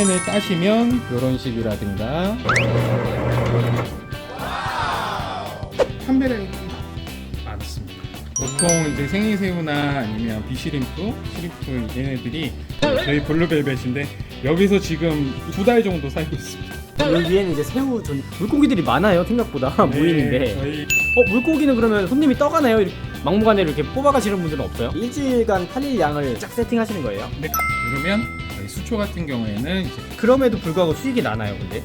캔을 따시면 이런 식이라든가 판매량이 좀 많습니다. 보통 이제 생이새우나 아니면 비시림프, 시림프 얘네들이 저희 블루벨벳인데 여기서 지금 2달 정도 살고 있습니다. 여기 위에는 이제 새우 물고기들이 많아요 생각보다. 무인인데 저희 물고기는 그러면 손님이 떠가나요? 막무가내로 이렇게 뽑아가시는 분들은 없어요? 일주일간 팔릴 양을 쫙 세팅하시는 거예요? 네, 그러면 저희 수초 같은 경우에는 이제 그럼에도 불구하고 수익이 나나요 근데?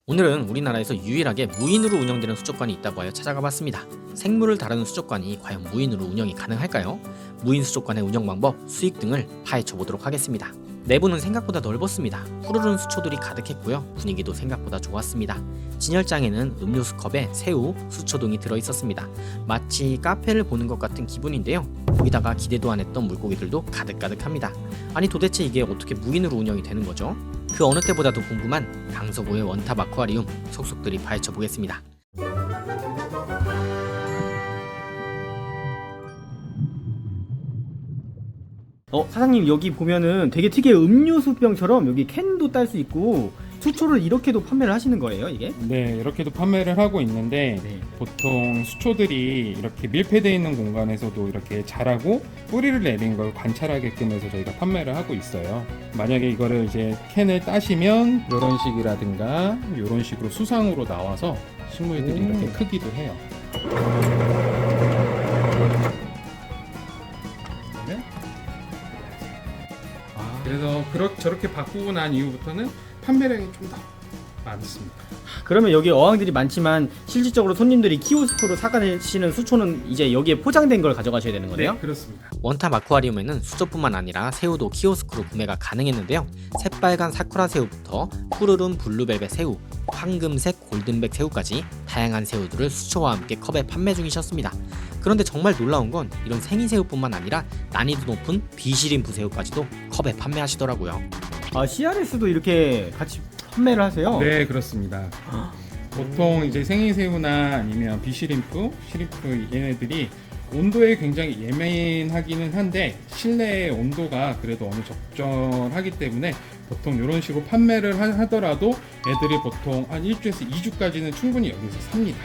오늘은 우리나라에서 유일하게 무인으로 운영되는 수족관이 있다고 하여 찾아가 봤습니다. 생물을 다루는 수족관이 과연 무인으로 운영이 가능할까요? 무인 수족관의 운영 방법, 수익 등을 파헤쳐 보도록 하겠습니다. 내부는 생각보다 넓었습니다. 푸르른 수초들이 가득했고요. 분위기도 생각보다 좋았습니다. 진열장에는 음료수 컵에 새우, 수초 등이 들어있었습니다. 마치 카페를 보는 것 같은 기분인데요. 거기다가 기대도 안 했던 물고기들도 가득가득합니다. 아니 도대체 이게 어떻게 무인으로 운영이 되는 거죠? 그 어느 때보다도 궁금한 강서구의 원탑 아쿠아리움 속속들이 파헤쳐 보겠습니다. 사장님 여기 보면은 되게 특이해요. 음료수병처럼 여기 캔도 딸 수 있고 수초를 이렇게도 판매를 하시는 거예요 이게? 네, 이렇게도 판매를 하고 있는데 네. 보통 수초들이 이렇게 밀폐되어 있는 공간에서도 이렇게 자라고 뿌리를 내린 걸 관찰하게끔 해서 저희가 판매를 하고 있어요. 만약에 이거를 이제 캔을 따시면 이런 식이라든가 이런 식으로 수상으로 나와서 식물들이 이렇게 크기도 해요. 네? 그래서 저렇게 바꾸고 난 이후부터는 판매량이 좀 더 많습니다. 그러면 여기 어항들이 많지만 실질적으로 손님들이 키오스크로 사가시는 수초는 이제 여기에 포장된 걸 가져가셔야 되는 거네요? 네, 그렇습니다. 원탑 아쿠아리움에는 수초뿐만 아니라 새우도 키오스크로 구매가 가능했는데요. 새빨간 사쿠라 새우부터 푸르른 블루벨벳 새우, 황금색 골든백 새우까지 다양한 새우들을 수초와 함께 컵에 판매 중이셨습니다. 그런데 정말 놀라운 건 이런 생이새우뿐만 아니라 난이도 높은 비시림프 새우까지도 컵에 판매하시더라고요. CRS도 이렇게 같이 판매를 하세요? 네, 그렇습니다. 보통 이제 생이새우나 아니면 비시림프, 시림프 얘네들이 온도에 굉장히 예민하기는 한데 실내의 온도가 그래도 어느 적절하기 때문에 보통 이런 식으로 판매를 하더라도 애들이 보통 한 일주에서 2주까지는 충분히 여기서 삽니다.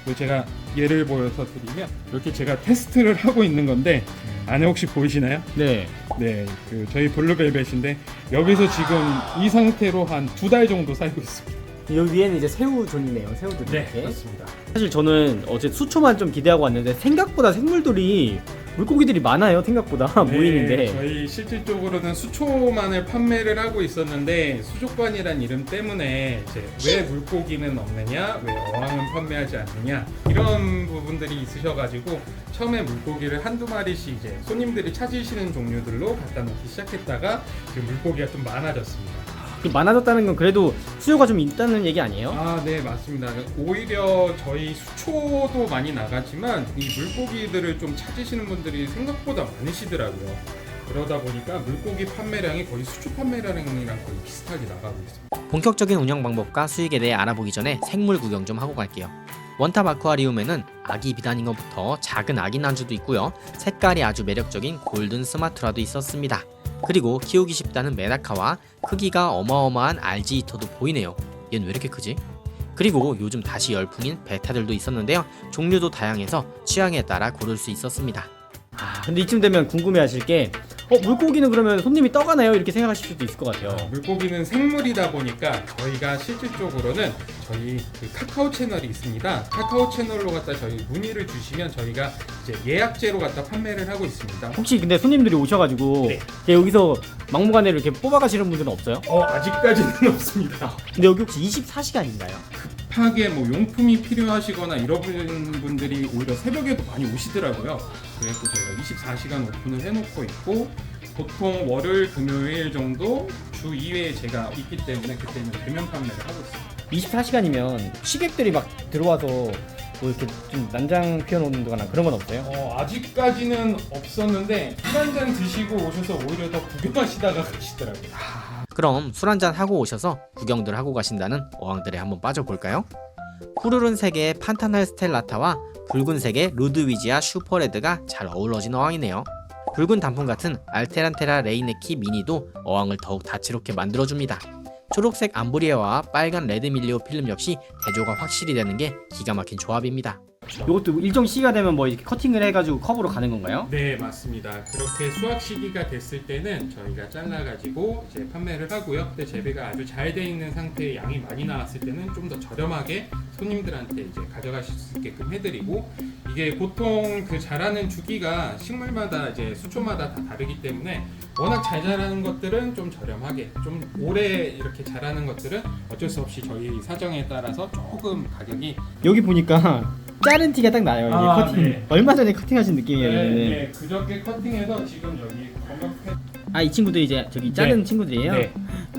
그리고 제가 예를 보여서 드리면 이렇게 제가 테스트를 하고 있는 건데 안에 혹시 보이시나요? 네. 네, 저희 블루벨벳인데 여기서 지금 이 상태로 한 2달 정도 살고 있습니다. 여기 위에는 이제 새우존이네요. 새우들 네, 이렇게. 그렇습니다. 사실 저는 어제 수초만 좀 기대하고 왔는데 생각보다 생물들이 물고기들이 많아요. 생각보다 무인인데. 네, 저희 실질적으로는 수초만을 판매를 하고 있었는데 수족관이란 이름 때문에 이제 왜 물고기는 없느냐, 왜 어항은 판매하지 않느냐 이런 부분들이 있으셔가지고 처음에 물고기를 한두 마리씩 이제 손님들이 찾으시는 종류들로 갖다 놓기 시작했다가 지금 물고기가 좀 많아졌습니다. 많아졌다는 건 그래도 수요가 좀 있다는 얘기 아니에요? 아, 네, 맞습니다. 오히려 저희 수초도 많이 나가지만 이 물고기들을 좀 찾으시는 분들이 생각보다 많으시더라고요. 그러다 보니까 물고기 판매량이 거의 수초 판매량이랑 거의 비슷하게 나가고 있습니다. 본격적인 운영 방법과 수익에 대해 알아보기 전에 생물 구경 좀 하고 갈게요. 원탑 아쿠아리움에는 아기 비단잉어부터 작은 아기 난주도 있고요. 색깔이 아주 매력적인 골든 스마트라도 있었습니다. 그리고 키우기 쉽다는 메다카와 크기가 어마어마한 알지이터도 보이네요. 얘는 왜 이렇게 크지? 그리고 요즘 다시 열풍인 베타들도 있었는데요. 종류도 다양해서 취향에 따라 고를 수 있었습니다. 근데 이쯤 되면 궁금해하실 게 물고기는 그러면 손님이 떠가나요? 이렇게 생각하실 수도 있을 것 같아요. 물고기는 생물이다 보니까 저희가 실질적으로는 저희 그 카카오 채널이 있습니다. 카카오 채널로 갖다 저희 문의를 주시면 저희가 이제 예약제로 갖다 판매를 하고 있습니다. 혹시 근데 손님들이 오셔가지고 네. 여기서 막무가내로 이렇게 뽑아가시는 분들은 없어요? 아직까지는 없습니다. 근데 여기 혹시 24시간인가요? 급하게 뭐 용품이 필요하시거나 이런 분들이 오히려 새벽에도 많이 오시더라고요. 그래서 저희가 24시간 오픈을 해놓고 있고 보통 월요일, 금요일 정도 주 2회에 제가 있기 때문에 그때는 대면 판매를 하고 있습니다. 24시간이면 시객들이 막 들어와서 뭐 이렇게 좀 난장 피워놓는 거나 그런 건 없어요? 아직까지는 없었는데 술 한잔 드시고 오셔서 오히려 더 구경하시다가 가시더라고요. 그럼 술 한잔 하고 오셔서 구경들 하고 가신다는 어항들에 한번 빠져볼까요? 푸르른 색의 판타날 스텔라타와 붉은색의 루드위지아 슈퍼레드가 잘 어우러진 어항이네요. 붉은 단풍 같은 알테란테라 레이네키 미니도 어항을 더욱 다채롭게 만들어줍니다. 초록색 암브리에와 빨간 레드밀리오 필름 역시 대조가 확실히 되는 게 기가 막힌 조합입니다. 이것도 일정 시기가 되면 뭐 이렇게 커팅을 해가지고 컵으로 가는 건가요? 네, 맞습니다. 그렇게 수확 시기가 됐을 때는 저희가 잘라가지고 이제 판매를 하고요. 근데 재배가 아주 잘 돼 있는 상태에 양이 많이 나왔을 때는 좀 더 저렴하게 손님들한테 이제 가져가실 수 있게끔 해드리고, 이게 보통 그 자라는 주기가 식물마다 이제 수초마다 다 다르기 때문에 워낙 잘 자라는 것들은 좀 저렴하게, 좀 오래 이렇게 자라는 것들은 어쩔 수 없이 저희 사정에 따라서 조금 가격이 여기 보니까 자른 티가 딱 나요. 이게 아, 커팅. 네. 얼마 전에 커팅하신 느낌이에요. 네, 얘는. 네, 그저께 커팅해서 지금 여기 검역해. 아, 이 친구들이 이제 저기 자른 네. 친구들이에요. 네.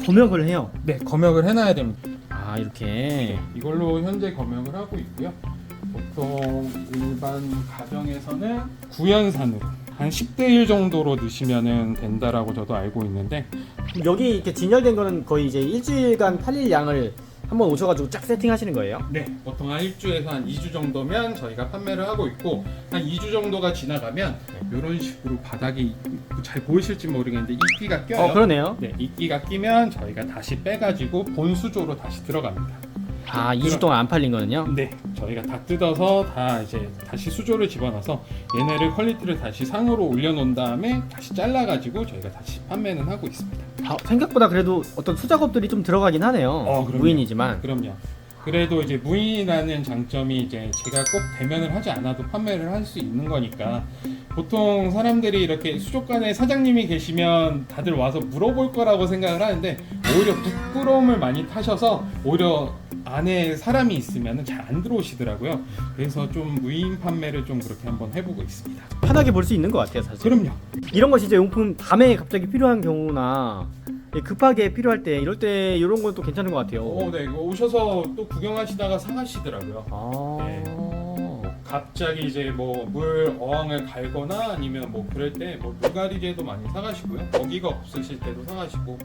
검역을 해요. 네, 검역을 해놔야 됩니다. 아, 이렇게. 이걸로 현재 검역을 하고 있고요. 보통 일반 가정에서는 구연산으로 한 10대 1 정도로 넣으시면 된다라고 저도 알고 있는데, 여기 이렇게 진열된 거는 거의 이제 일주일간 팔릴 양을 한번 오셔가지고 쫙 세팅하시는 거예요? 네, 보통 한 1주에서 한 2주 정도면 저희가 판매를 하고 있고, 한 2주 정도가 지나가면 이런 식으로 바닥이 잘 보이실지 모르겠는데 이끼가 껴요. 그러네요. 네, 이끼가 끼면 저희가 다시 빼가지고 본 수조로 다시 들어갑니다. 아, 2주 동안 안 팔린 거는요? 네, 저희가 다 뜯어서 다 이제 다시 수조를 집어넣어서 얘네를 퀄리티를 다시 상으로 올려놓은 다음에 다시 잘라가지고 저희가 다시 판매는 하고 있습니다. 아, 생각보다 그래도 어떤 수작업들이 좀 들어가긴 하네요. 그럼요. 무인이지만. 그럼요. 그래도 이제 무인이라는 장점이 이제 제가 꼭 대면을 하지 않아도 판매를 할 수 있는 거니까, 보통 사람들이 이렇게 수족관에 사장님이 계시면 다들 와서 물어볼 거라고 생각을 하는데 오히려 부끄러움을 많이 타셔서 오히려 안에 사람이 있으면 잘 안 들어오시더라고요. 그래서 좀 무인 판매를 좀 그렇게 한번 해보고 있습니다. 편하게 볼 수 있는 것 같아요, 사실. 그럼요. 이런 거 진짜 용품 밤에 갑자기 필요한 경우나 급하게 필요할 때 이럴 때 이런 건 또 괜찮은 것 같아요. 네, 이거 오셔서 또 구경하시다가 사가시더라고요. 아. 네. 갑자기 이제 뭐 물 어항을 갈거나 아니면 뭐 그럴 때 뭐 물갈이제도 많이 사가시고요. 먹이가 없으실 때도 사가시고.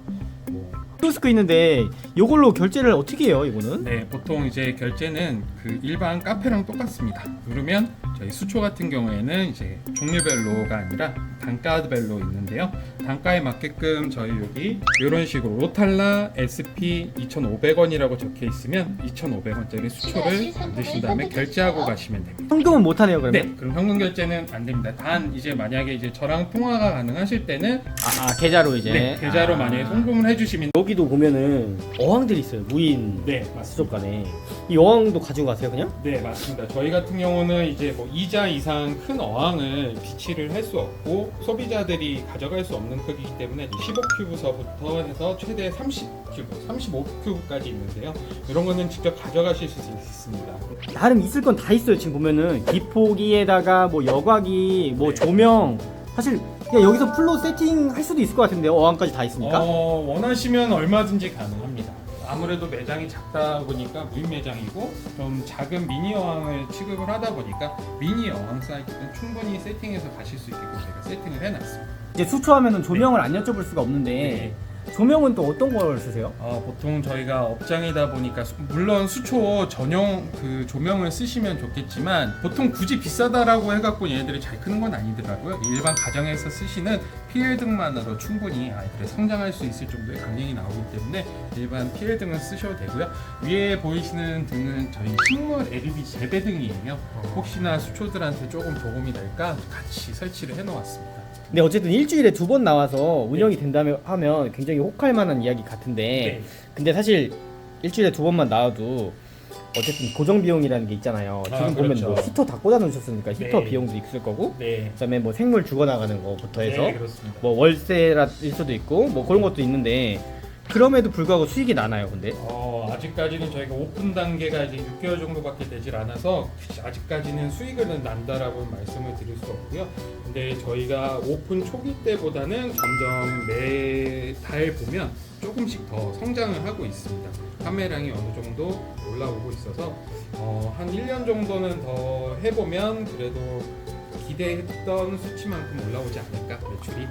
뭐. 키오스크 있는데 이걸로 결제를 어떻게 해요, 이거는? 네, 보통 이제 결제는 그 일반 카페랑 똑같습니다. 누르면 저희 수초 같은 경우에는 이제 종류별로가 아니라 단가별로 있는데요. 단가에 맞게끔 저희 여기 이런 식으로 로탈라 SP 2,500원이라고 적혀 있으면 2,500원짜리 수초를 만드신 다음에 결제하고 가시면 됩니다. 현금은 못 하네요, 그러면? 네, 그럼 현금 결제는 안 됩니다. 단 이제 만약에 이제 저랑 통화가 가능하실 때는 계좌로 이제. 네, 계좌로 만약에 송금을 해주시면. 여기도 보면은 어항들이 있어요, 무인 네, 맞습니다. 수족관에. 이 어항도 가지고 가세요, 그냥? 네, 맞습니다. 저희 같은 경우는 이제 뭐 2자 이상 큰 어항을 비치를 할 수 없고 소비자들이 가져갈 수 없는 크기이기 때문에 15큐브서부터 해서 최대 30큐브, 35큐브까지 있는데요. 이런 거는 직접 가져가실 수 있습니다. 나름 있을 건 다 있어요. 지금 보면은 기포기에다가 뭐 여과기, 뭐 네. 조명. 사실 그냥 여기서 풀로 세팅할 수도 있을 것 같은데요. 어항까지 다 있으니까. 원하시면 얼마든지 가능합니다. 아무래도 매장이 작다 보니까 무인 매장이고 좀 작은 미니 어항을 취급을 하다 보니까 미니 어항 사이즈는 충분히 세팅해서 가실 수 있게끔 제가 세팅을 해놨습니다. 이제 수초하면은 조명을 안 여쭤볼 수가 없는데 네. 조명은 또 어떤 걸 쓰세요? 보통 저희가 업장이다 보니까 물론 수초 전용 그 조명을 쓰시면 좋겠지만 보통 굳이 비싸다라고 해갖고 얘네들이 잘 크는 건 아니더라고요. 일반 가정에서 쓰시는 PL등만으로 충분히 아이들이 성장할 수 있을 정도의 강령이 나오기 때문에 일반 PL등을 쓰셔도 되고요. 위에 보이시는 등은 저희 식물 LED 재배등이에요. 혹시나 수초들한테 조금 도움이 될까 같이 설치를 해놓았습니다. 근데 어쨌든 일주일에 2번 나와서 운영이 된다면 하면 굉장히 혹할 만한 이야기 같은데 네. 근데 사실 일주일에 2번만 나와도 어쨌든 고정 비용이라는 게 있잖아요. 지금 보면 그렇죠. 뭐 히터 다 꽂아 놓으셨으니까 히터 네. 비용도 있을 거고 네. 그다음에 뭐 생물 죽어나가는 거부터 해서 네, 그렇습니다. 뭐 월세일 수도 있고 뭐 그런 것도 있는데 그럼에도 불구하고 수익이 나나요, 근데? 아직까지는 저희가 오픈 단계가 이제 6개월 정도밖에 되질 않아서 아직까지는 수익은 난다라고 말씀을 드릴 수 없고요. 근데 저희가 오픈 초기 때보다는 점점 매달 보면 조금씩 더 성장을 하고 있습니다. 판매량이 어느 정도 올라오고 있어서 한 1년 정도는 더 해보면 그래도 기대했던 수치만큼 올라오지 않을까, 매출이.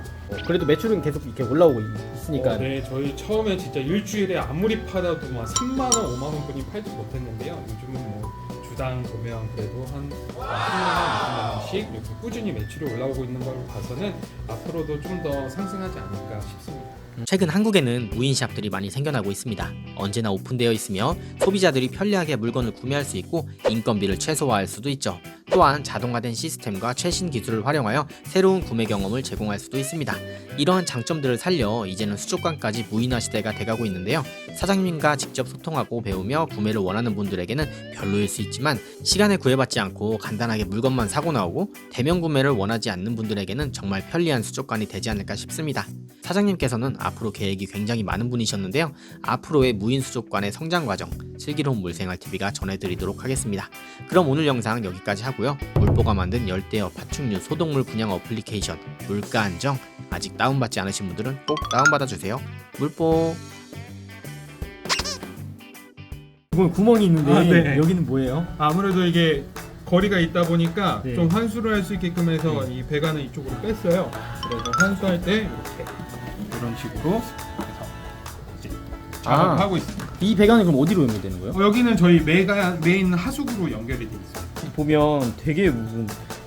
그래도 매출은 계속 이렇게 올라오고 있으니까 네, 저희 처음에 진짜 일주일에 아무리 팔아도 막 3만 원, 5만 원뿐이 팔지 못했는데요. 요즘은 뭐 주 주당 보면 그래도 한 10만 원씩 이렇게 꾸준히 매출이 올라오고 있는 걸 봐서는 앞으로도 좀 더 상승하지 않을까 싶습니다. 최근 한국에는 무인샵들이 많이 생겨나고 있습니다. 언제나 오픈되어 있으며 소비자들이 편리하게 물건을 구매할 수 있고 인건비를 최소화할 수도 있죠. 또한 자동화된 시스템과 최신 기술을 활용하여 새로운 구매 경험을 제공할 수도 있습니다. 이러한 장점들을 살려 이제는 수족관까지 무인화 시대가 돼가고 있는데요. 사장님과 직접 소통하고 배우며 구매를 원하는 분들에게는 별로일 수 있지만 시간에 구애받지 않고 간단하게 물건만 사고 나오고 대면 구매를 원하지 않는 분들에게는 정말 편리한 수족관이 되지 않을까 싶습니다. 사장님께서는 앞으로 계획이 굉장히 많은 분이셨는데요. 앞으로의 무인 수족관의 성장 과정 슬기로운 물생활TV가 전해드리도록 하겠습니다. 그럼 오늘 영상 여기까지 하고요. 물보가 만든 열대어 파충류 소독물 분양 어플리케이션 물가안정 아직 다운받지 않으신 분들은 꼭 다운받아 주세요. 물보. 이건 구멍이 있는데 아, 네. 여기는 뭐예요? 아무래도 이게 거리가 있다 보니까 네. 좀 환수를 할 수 있게끔 해서 이 배관을 이쪽으로 뺐어요. 그래서 환수할 때 이렇게 이런 식으로 해서 이제 작업을 하고 있습니다. 이 배관은 그럼 어디로 연결되는 거예요? 여기는 저희 메인 하수구로 연결이 돼 있어요. 보면 되게 무슨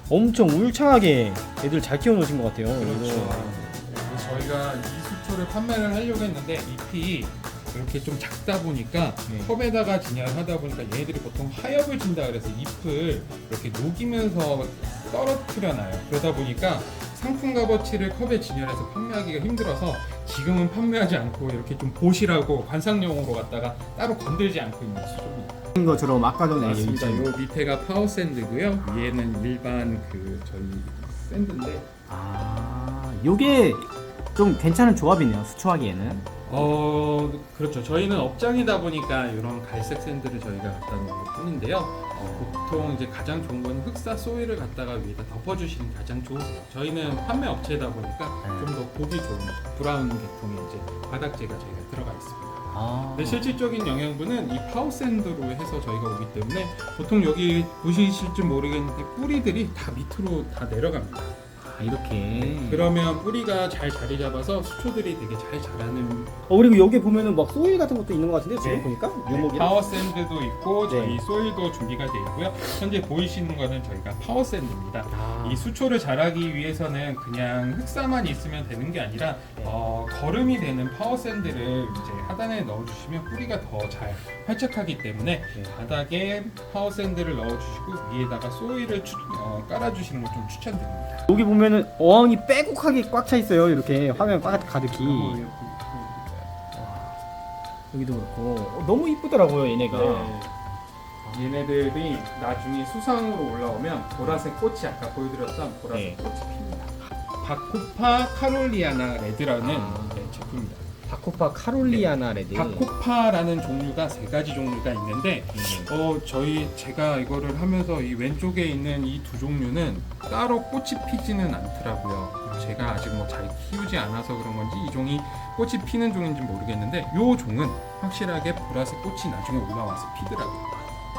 엄청 울창하게 애들 잘 키워놓으신 것 같아요. 그렇죠. 이거. 저희가 이 수초를 판매를 하려고 했는데 잎이 이렇게 좀 작다 보니까 네. 컵에다가 진열을 하다 보니까 얘네들이 보통 화엽을 준다 그래서 잎을 이렇게 녹이면서 떨어뜨려놔요. 그러다 보니까 상품 값어치를 컵에 진열해서 판매하기가 힘들어서 지금은 판매하지 않고 이렇게 좀 보시라고 관상용으로 갖다가 따로 건들지 않고 있는 수조입니다. 것처럼 아까 전에 맞습니다. 요 밑에가 파워 샌드고요. 위에는 일반 그 저희 샌드인데 요게 좀 괜찮은 조합이네요. 수초하기에는. 그렇죠. 저희는 업장이다 보니까 이런 갈색 샌드를 저희가 갖다 놓은 것 뿐인데요. 보통 이제 가장 좋은 건 흑사 소일을 갖다가 위에다 덮어주시는 게 가장 좋으세요. 저희는 판매 업체다 보니까 좀 더 보기 좋은 브라운 계통의 이제 바닥재가 저희가 들어가 있습니다. 근데 실질적인 영양분은 이 파워샌드로 해서 저희가 오기 때문에 보통 여기 보시실지 모르겠는데 뿌리들이 다 밑으로 다 내려갑니다. 이렇게. 그러면 뿌리가 잘 자리 잡아서 수초들이 되게 잘 자라는. 그리고 여기 보면은 막 소일 같은 것도 있는 것 같은데 지금 네. 보니까 네, 유목이랑. 파워샌드도 있고 저희 네. 소일도 준비가 되어 있고요. 현재 보이시는 거는 저희가 파워샌드입니다. 아. 이 수초를 자라기 위해서는 그냥 흑사만 있으면 되는 게 아니라 네. 거름이 되는 파워샌드를 이제 하단에 넣어주시면 뿌리가 더 잘 활착하기 때문에 네. 바닥에 파워샌드를 넣어주시고 위에다가 소일을 깔아주시는 걸 좀 추천드립니다. 여기 보면은 어항이 빼곡하게 꽉 차 있어요. 이렇게 화면 가득히. 여기도 그렇고 너무 이쁘더라고요 얘네가. 네. 얘네들이 나중에 수상으로 올라오면 보라색 꽃이 아까 보여드렸던 보라색 네. 꽃이 핍니다. 바코파 카롤리아나 레드라는 제품입니다. 바코파 카롤리아나 레드. 바코파라는 종류가 3가지 종류가 있는데 제가 이거를 하면서 이 왼쪽에 있는 이 두 종류는 따로 꽃이 피지는 않더라고요. 제가 아직 뭐 잘 키우지 않아서 그런 건지 이 종이 꽃이 피는 종인지 모르겠는데 이 종은 확실하게 보라색 꽃이 나중에 올라와서 피더라고요.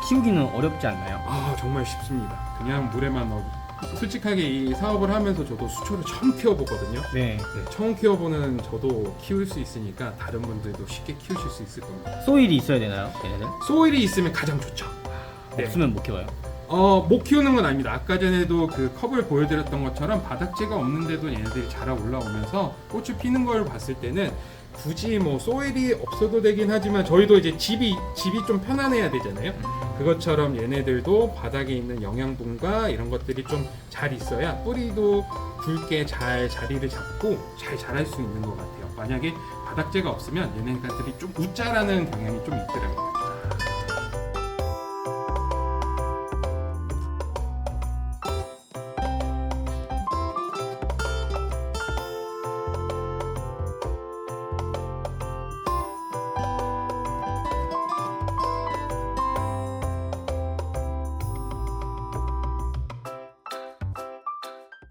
키우기는 어렵지 않나요? 정말 쉽습니다. 그냥 물에만 넣고. 솔직하게 이 사업을 하면서 저도 수초를 처음 키워보거든요. 네. 처음 키워보는 저도 키울 수 있으니까 다른 분들도 쉽게 키우실 수 있을 겁니다. 소일이 있어야 되나요? 얘네들? 소일이 있으면 가장 좋죠. 네. 없으면 못 키워요. 못 키우는 건 아닙니다. 아까 전에도 그 컵을 보여드렸던 것처럼 바닥재가 없는데도 얘네들이 자라 올라오면서 꽃을 피는 걸 봤을 때는 굳이 뭐 소일이 없어도 되긴 하지만 저희도 이제 집이 좀 편안해야 되잖아요. 그것처럼 얘네들도 바닥에 있는 영양분과 이런 것들이 좀 잘 있어야 뿌리도 굵게 잘 자리를 잡고 잘 자랄 수 있는 것 같아요. 만약에 바닥재가 없으면 얘네들이 좀 웃자라는 경향이 좀 있더라고요.